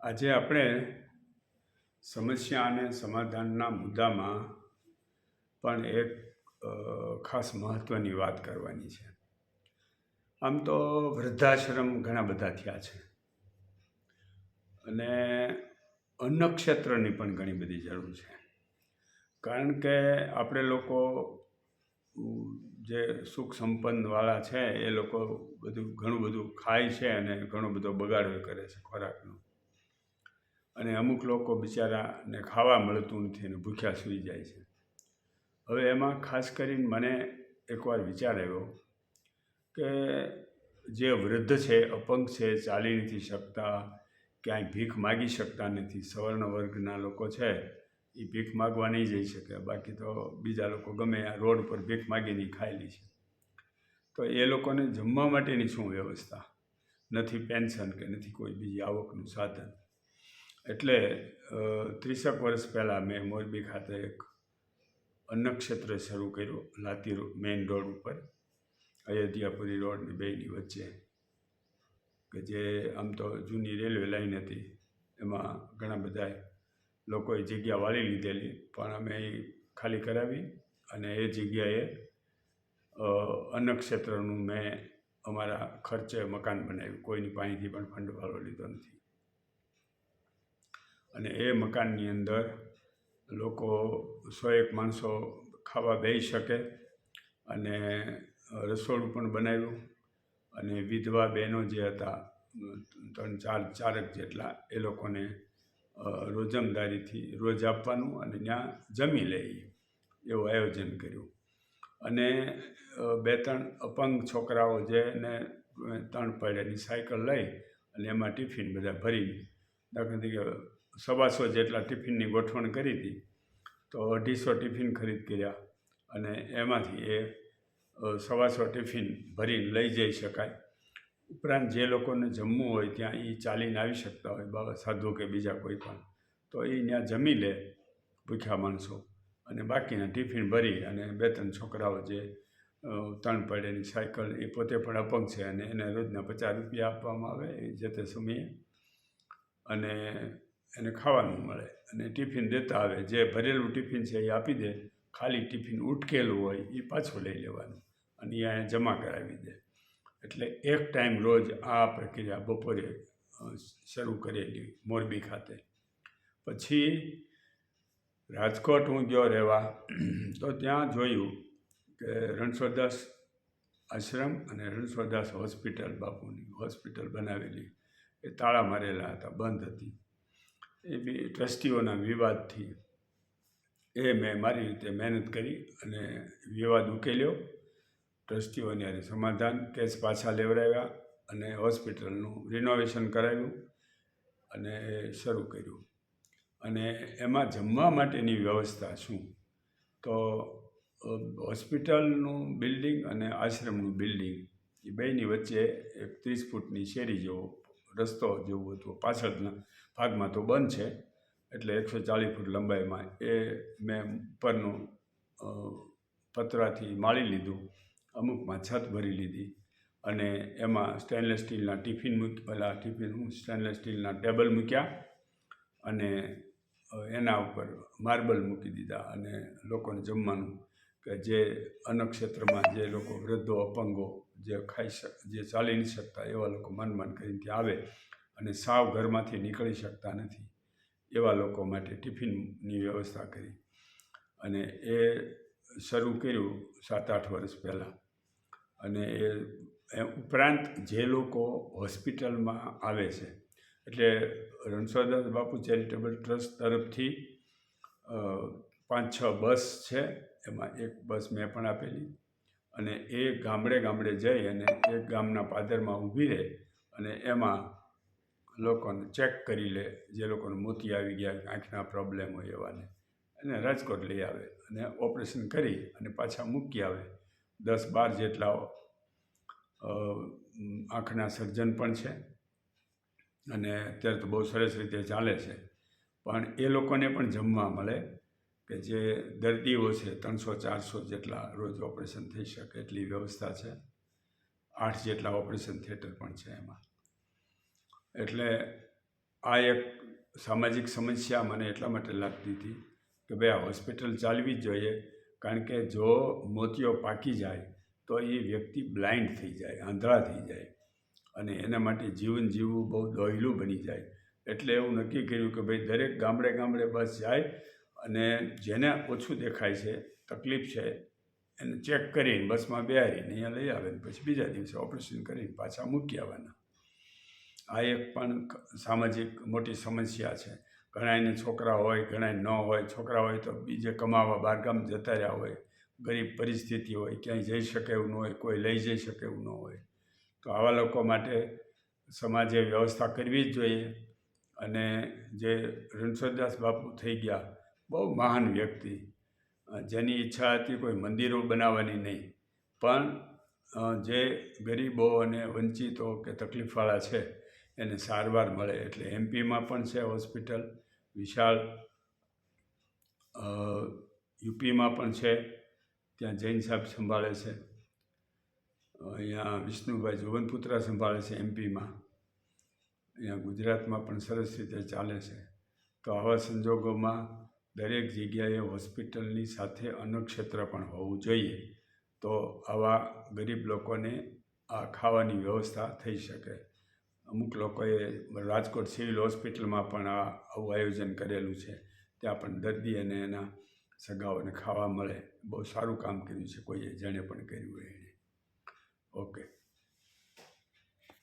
આજે આપણે સમસ્યા અને સમાધાનના મુદ્દામાં પણ એક ખાસ મહત્ત્વની વાત કરવાની છે. આમ તો વૃદ્ધાશ્રમ ઘણા બધા થયા છે અને અન્નક્ષેત્રની પણ ઘણી બધી જરૂર છે. કારણ કે આપણે લોકો જે સુખ સંપન્નવાળા છે એ લોકો ઘણું બધું ખાય છે અને ઘણો બધો બગાડો કરે છે ખોરાકનો. અને અમુક લોકો બિચારાને ખાવા મળતું નથી અને ભૂખ્યા સૂઈ જાય છે. હવે એમાં ખાસ કરીને મને એકવાર વિચાર આવ્યો કે જે વૃદ્ધ છે, અપંગ છે, ચાલી નથી શકતા, ક્યાંય ભીખ માગી શકતા નથી, સવર્ણ વર્ગના લોકો છે એ ભીખ માગવા નહીં જઈ શકે, બાકી તો બીજા લોકો ગમે આ રોડ પર ભીખ માગીને ખાયેલી છે. તો એ લોકોને જમવા માટેની શું વ્યવસ્થા? નથી પેન્શન કે નથી કોઈ બીજી આવકનું સાધન. એટલે 30 વર્ષ પહેલાં મેં મોરબી ખાતે એક અન્નક્ષેત્ર શરૂ કર્યું, લાતી મેઇન રોડ ઉપર, અયોધ્યાપુરી રોડની બેની વચ્ચે, કે જે આમ તો જૂની રેલવે લાઈન હતી. એમાં ઘણા બધા લોકોએ જગ્યા વાળી લીધેલી, પણ અમે એ ખાલી કરાવી અને એ જગ્યાએ અન્નક્ષેત્રનું મેં અમારા ખર્ચે મકાન બનાવ્યું. કોઈની પાસેથી પણ ફંડવાળો લીધો નથી. અને એ મકાનની અંદર લોકો 101 માણસો ખાવા બેસી શકે અને રસોડું પણ બનાવ્યું. અને વિધવા બહેનો જે હતા 3-4 જેટલા, એ લોકોને રોજમદારીથી રોજ આપવાનું અને ત્યાં જમી લે એવું આયોજન કર્યું. અને 2-3 અપંગ છોકરાઓ જેને 3 પૈડાની સાયકલ લઈ અને એમાં ટિફિન બધા ભરી, દાખલા તરીકે 125 જેટલા ટિફિનની ગોઠવણ કરી હતી. તો 250 ટિફિન ખરીદ કર્યા અને એમાંથી એ 125 ટિફિન ભરીને લઈ જઈ શકાય. ઉપરાંત જે લોકોને જમવું હોય ત્યાં એ ચાલીને આવી શકતા હોય, બાબા સાધુ કે બીજા કોઈ પણ, તો એ ત્યાં જમી લે ભૂખ્યા માણસો. અને બાકીના ટિફિન ભરી અને 2-3 છોકરાઓ જે 3 પૈડાની સાયકલ, એ પોતે પણ અપંગ છે અને એને રોજના 50 રૂપિયા આપવામાં આવે એ જે તે સમયે, અને એને ખાવાનું મળે અને ટિફિન દેતા આવે. જે ભરેલું ટિફિન છે એ આપી દે, ખાલી ટિફિન ઉટકેલું હોય એ પાછું લઈ લેવાનું અને અહીંયા જમા કરાવી દે. એટલે એક ટાઈમ રોજ આ પ્રક્રિયા બપોરે શરૂ કરેલી મોરબી ખાતે. પછી રાજકોટ હું ગયો રહેવા, તો ત્યાં જોયું કે રણછોડદાસ આશ્રમ અને રણછોડદાસ હોસ્પિટલ, બાપુની હોસ્પિટલ બનાવેલી, એ તાળા મારેલા હતા, બંધ હતી. એ બી ટ્રસ્ટીઓના વિવાદથી એ મેં મારી રીતે મહેનત કરી અને વિવાદ ઉકેલ્યો. ટ્રસ્ટીઓને હારે સમાધાન, કેસ પાછા લેવડાવ્યા અને હોસ્પિટલનું રિનોવેશન કરાવ્યું અને શરૂ કર્યું. અને એમાં જમવા માટેની વ્યવસ્થા શું? તો હોસ્પિટલનું બિલ્ડિંગ અને આશ્રમનું બિલ્ડિંગ એ બેની વચ્ચે એક 30 ફૂટની શેરી જેવો રસ્તો જેવું હતું. પાછળના ભાગમાં તો બંધ છે, એટલે 140 ફૂટ લંબાઈમાં એ મેં ઉપરનું પતરાથી માળી લીધું, અમુકમાં છત ભરી લીધી અને એમાં સ્ટેનલેસ સ્ટીલના સ્ટેનલેસ સ્ટીલના ટેબલ મૂક્યા અને એના ઉપર માર્બલ મૂકી દીધા. અને લોકોને જમવાનું, કે જે અન્નક્ષેત્રમાં જે લોકો વૃદ્ધો, અપંગો, જે જે ચાલી નહીં શકતા એવા લોકો માંડ કરીને ત્યાં આવે અને સાવ ઘરમાંથી નીકળી શકતા નથી એવા લોકો માટે ટિફિનની વ્યવસ્થા કરી. અને એ શરૂ કર્યું 7-8 વર્ષ પહેલાં. અને એ ઉપરાંત જે લોકો હોસ્પિટલમાં આવે છે, એટલે રણછોડદાસ બાપુ ચેરિટેબલ ટ્રસ્ટ તરફથી 5-6 બસ છે, એમાં એક બસ મેં પણ આપેલી. અને એ ગામડે ગામડે જઈ અને એક ગામના પાદરમાં ઊભી રહે અને એમાં લોકોને ચેક કરી લે. જે લોકોને મોતી આવી ગયા, આંખના પ્રોબ્લેમ હોય એવાને, અને રાજકોટ લઈ આવે અને ઓપરેશન કરી અને પાછા મૂકી આવે. 10-12 જેટલા આંખના સર્જન પણ છે અને અત્યારે તો બહુ સરસ રીતે ચાલે છે. પણ એ લોકોને પણ જમવા મળે, કે જે દર્દીઓ છે 300-400 જેટલા રોજ ઓપરેશન થઈ શકે એટલી વ્યવસ્થા છે. 8 જેટલા ઓપરેશન થિયેટર પણ છે એમાં. એટલે આ એક સામાજિક સમસ્યા મને એટલા માટે લાગતી હતી કે ભાઈ આ હોસ્પિટલ ચાલવી જ જોઈએ, કારણ કે જો મોતિયો પાકી જાય તો એ વ્યક્તિ બ્લાઇન્ડ થઈ જાય, આંધળા થઈ જાય, અને એના માટે જીવન જીવવું બહુ દોહલું બની જાય. એટલે એવું નક્કી કર્યું કે ભાઈ દરેક ગામડે ગામડે બસ જાય અને જેને ઓછું દેખાય છે, તકલીફ છે, એને ચેક કરીને બસમાં બેહારીને અહીંયા લઈ આવે ને પછી બીજા દિવસે ઓપરેશન કરીને પાછા મૂકી આવવાના. આ એક પણ સામાજિક મોટી સમસ્યા છે. ઘણા એને છોકરા હોય, ઘણા ન હોય. છોકરા હોય તો બીજે કમાવા બહારગામ જતા રહ્યા હોય, ગરીબ પરિસ્થિતિ હોય, ક્યાંય જઈ શકે એવું ન હોય, કોઈ લઈ જઈ શકે એવું ન હોય. તો આવા લોકો માટે સમાજે વ્યવસ્થા કરવી જ જોઈએ. અને જે રણછોડદાસ બાપુ થઈ ગયા, બહુ મહાન વ્યક્તિ, જેની ઈચ્છા હતી કોઈ મંદિરો બનાવવાની નહીં, પણ જે ગરીબો અને વંચિતો કે તકલીફવાળા છે એને સારવાર મળે. એટલે એમપીમાં પણ છે હોસ્પિટલ વિશાળ, યુપીમાં પણ છે, ત્યાં જૈન સાહેબ સંભાળે છે, અહીંયા વિષ્ણુભાઈ જોવનપુત્રા સંભાળે છે એમપીમાં, અહીંયા ગુજરાતમાં પણ સરસ રીતે ચાલે છે. તો આવા સંજોગોમાં દરેક જગ્યાએ હોસ્પિટલની સાથે અન્નક્ષેત્ર પણ હોવું જોઈએ, તો આવા ગરીબ લોકોને આ ખાવાની વ્યવસ્થા થઈ શકે. અમુક લોકોએ રાજકોટ સિવિલ હોસ્પિટલમાં પણ આવું આયોજન કરેલું છે, ત્યાં પણ દર્દી અને એના સગાઓને ખાવા મળે. બહુ સારું કામ કર્યું છે કોઈએ, જેણે પણ કર્યું હોય એણે. ઓકે.